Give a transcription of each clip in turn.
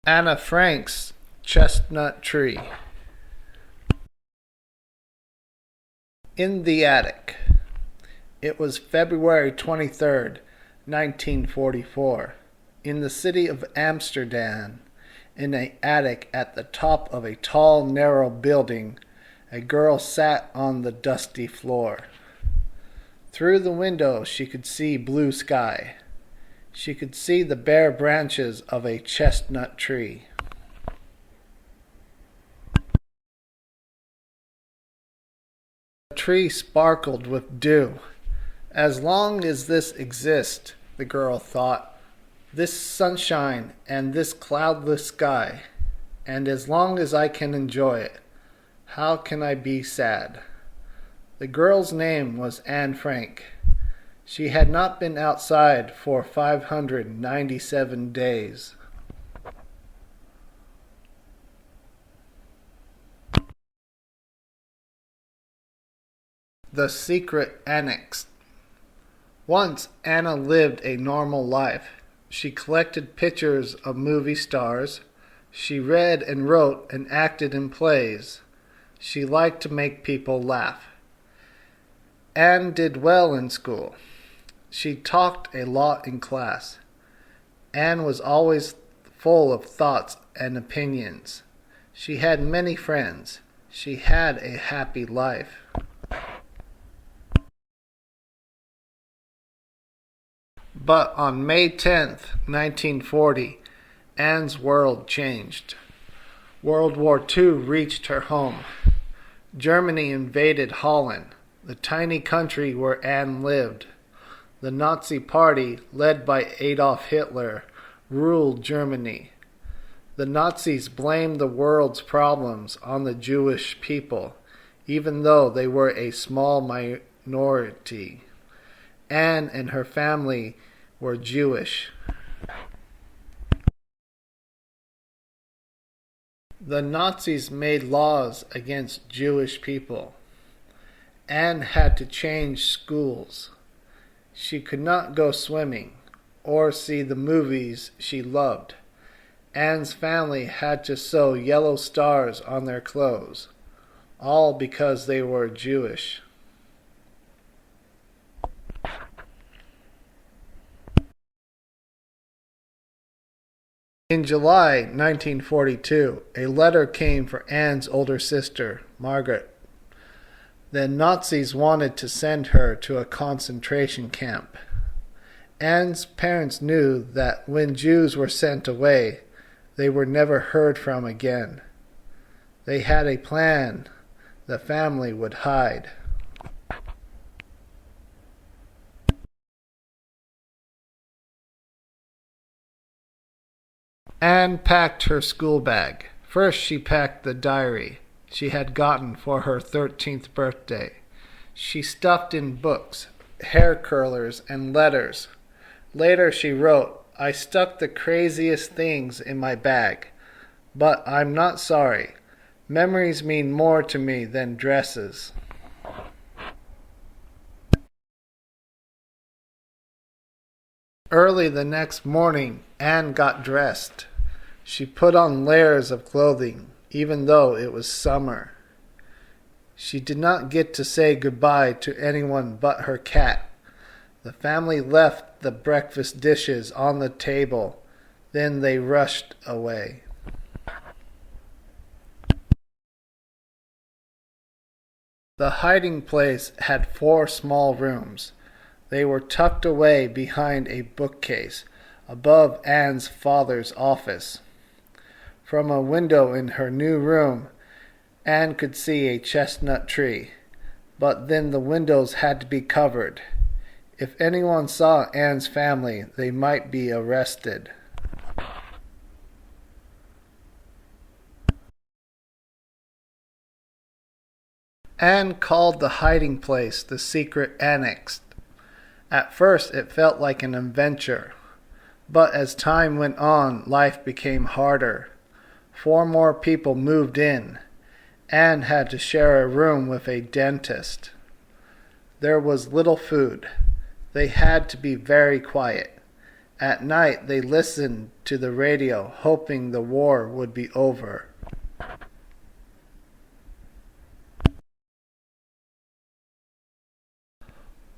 Anna Frank's Chestnut Tree. In the Attic. It was February 23rd, 1944, in the city of Amsterdam, in an attic at the top of a tall, narrow building. A girl sat on the dusty floor. Through the window she could see blue sky. She could see the bare branches of a chestnut tree. The tree sparkled with dew. As long as this exists, the girl thought, this sunshine and this cloudless sky, and as long as I can enjoy it, how can I be sad? The girl's name was Anne Frank. She had not been outside for 597 days. The Secret Annex. Once Anna lived a normal life. She collected pictures of movie stars. She read and wrote and acted in plays. She liked to make people laugh. Anne did well in school. She talked a lot in class. Anne was always full of thoughts and opinions. She had many friends. She had a happy life. But on May 10th, 1940, Anne's world changed. World War II reached her home. Germany invaded Holland, the tiny country where Anne lived. The Nazi Party, led by Adolf Hitler, ruled Germany. The Nazis blamed the world's problems on the Jewish people, even though they were a small minority. Anne and her family were Jewish. The Nazis made laws against Jewish people. Anne had to change schools. She could not go swimming or see the movies she loved. Anne's family had to sew yellow stars on their clothes, all because they were Jewish. In July 1942, a letter came for Anne's older sister, Margaret. The Nazis wanted to send her to a concentration camp. Anne's parents knew that when Jews were sent away, they were never heard from again. They had a plan. The family would hide. Anne packed her school bag. First she packed the diary she had gotten for her 13th birthday. She stuffed in books, hair curlers, and letters. Later she wrote, I stuck the craziest things in my bag, but I'm not sorry. Memories mean more to me than dresses. Early the next morning, Anne got dressed. She put on layers of clothing, even though it was summer. She did not get to say goodbye to anyone but her cat. The family left the breakfast dishes on the table. Then they rushed away. The hiding place had 4 small rooms. They were tucked away behind a bookcase, above Anne's father's office. From a window in her new room, Anne could see a chestnut tree, but then the windows had to be covered. If anyone saw Anne's family, they might be arrested. Anne called the hiding place the Secret Annex. At first it felt like an adventure, but as time went on, life became harder. 4 more people moved in. Anne had to share a room with a dentist. There was little food. They had to be very quiet. At night they listened to the radio, hoping the war would be over.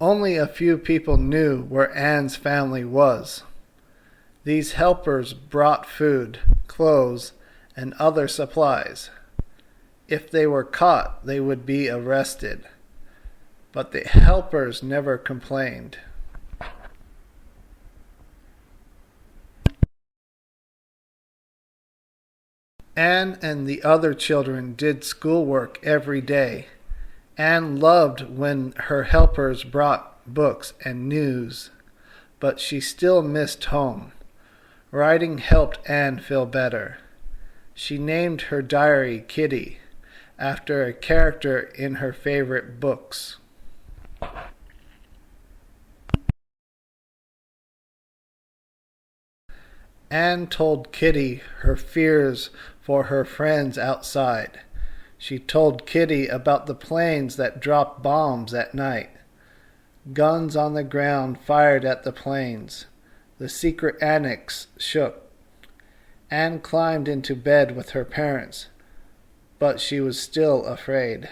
Only a few people knew where Anne's family was. These helpers brought food, clothes, and other supplies. If they were caught, they would be arrested. But the helpers never complained. Anne and the other children did schoolwork every day. Anne loved when her helpers brought books and news, but she still missed home. Writing helped Anne feel better. She named her diary Kitty, after a character in her favorite books. Anne told Kitty her fears for her friends outside. She told Kitty about the planes that dropped bombs at night. Guns on the ground fired at the planes. The Secret Annex shook. Anne climbed into bed with her parents, but she was still afraid.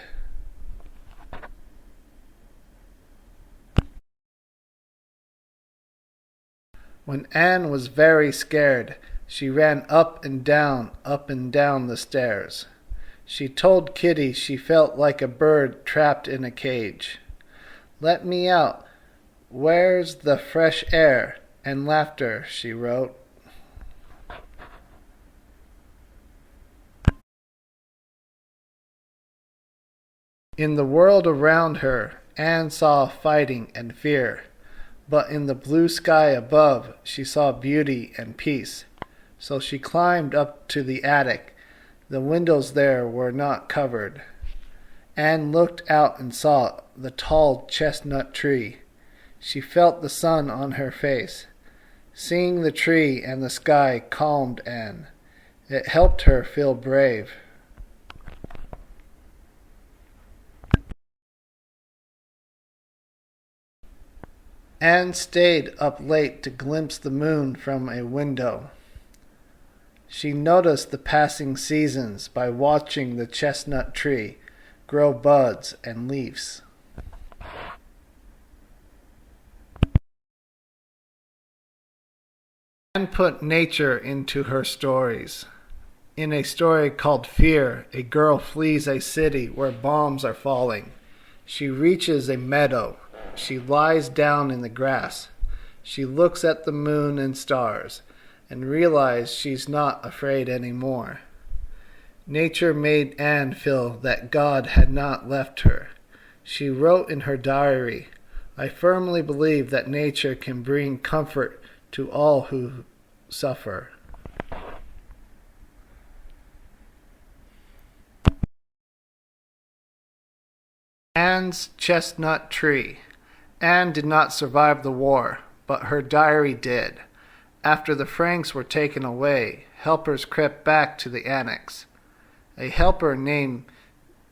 When Anne was very scared, she ran up and down the stairs. She told Kitty she felt like a bird trapped in a cage. "Let me out. Where's the fresh air and laughter?" she wrote. In the world around her, Anne saw fighting and fear, but in the blue sky above she saw beauty and peace. So she climbed up to the attic. The windows there were not covered. Anne looked out and saw the tall chestnut tree. She felt the sun on her face. Seeing the tree and the sky calmed Anne. It helped her feel brave. Anne stayed up late to glimpse the moon from a window. She noticed the passing seasons by watching the chestnut tree grow buds and leaves. Anne put nature into her stories. In a story called Fear, a girl flees a city where bombs are falling. She reaches a meadow. She lies down in the grass. She looks at the moon and stars and realizes she's not afraid anymore. Nature made Anne feel that God had not left her. She wrote in her diary, "I firmly believe that nature can bring comfort to all who suffer." Anne's chestnut tree. Anne did not survive the war, but her diary did. After the Franks were taken away, helpers crept back to the annex. A helper named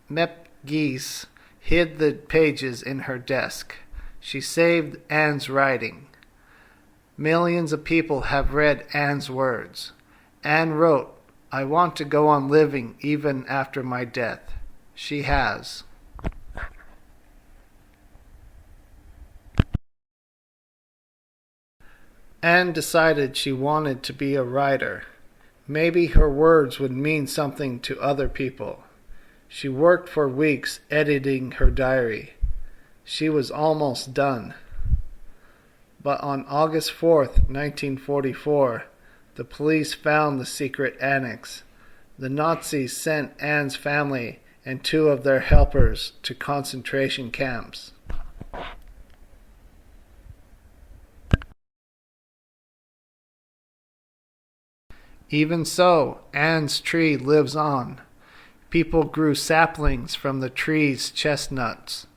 Mepgis hid the pages in her desk. She saved Anne's writing. Millions of people have read Anne's words. Anne wrote, "I want to go on living even after my death." She has. Anne decided she wanted to be a writer. Maybe her words would mean something to other people. She worked for weeks editing her diary. She was almost done. But on August 4th, 1944, the police found the secret annex. The Nazis sent Anne's family and 2 of their helpers to concentration camps. Even so, Anne's tree lives on. People grew saplings from the tree's chestnuts.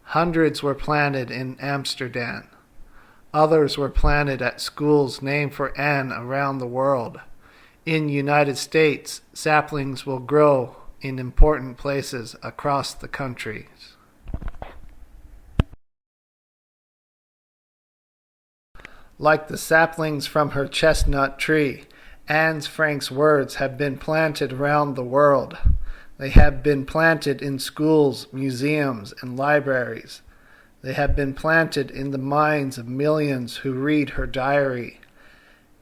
Hundreds were planted in Amsterdam. Others were planted at schools named for Anne around the world. In the United States, saplings will grow in important places across the countries. Like the saplings from her chestnut tree, Anne Frank's words have been planted around the world. They have been planted in schools, museums, and libraries. They have been planted in the minds of millions who read her diary.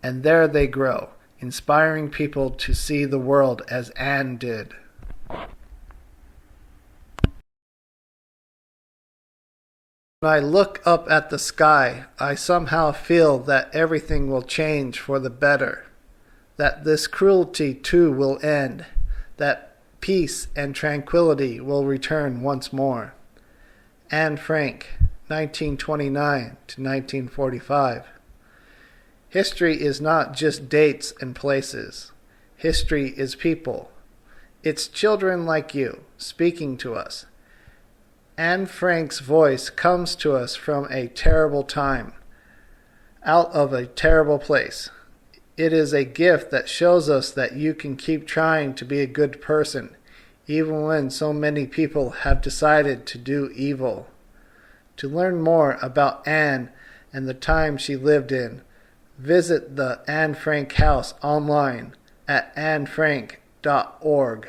And there they grow, inspiring people to see the world as Anne did. When I look up at the sky, I somehow feel that everything will change for the better, that this cruelty too will end, that peace and tranquility will return once more. Anne Frank, 1929 to 1945. History is not just dates and places. History is people. It's children like you speaking to us. Anne Frank's voice comes to us from a terrible time, out of a terrible place. It is a gift that shows us that you can keep trying to be a good person, even when so many people have decided to do evil. To learn more about Anne and the time she lived in, visit the Anne Frank House online at annefrank.org.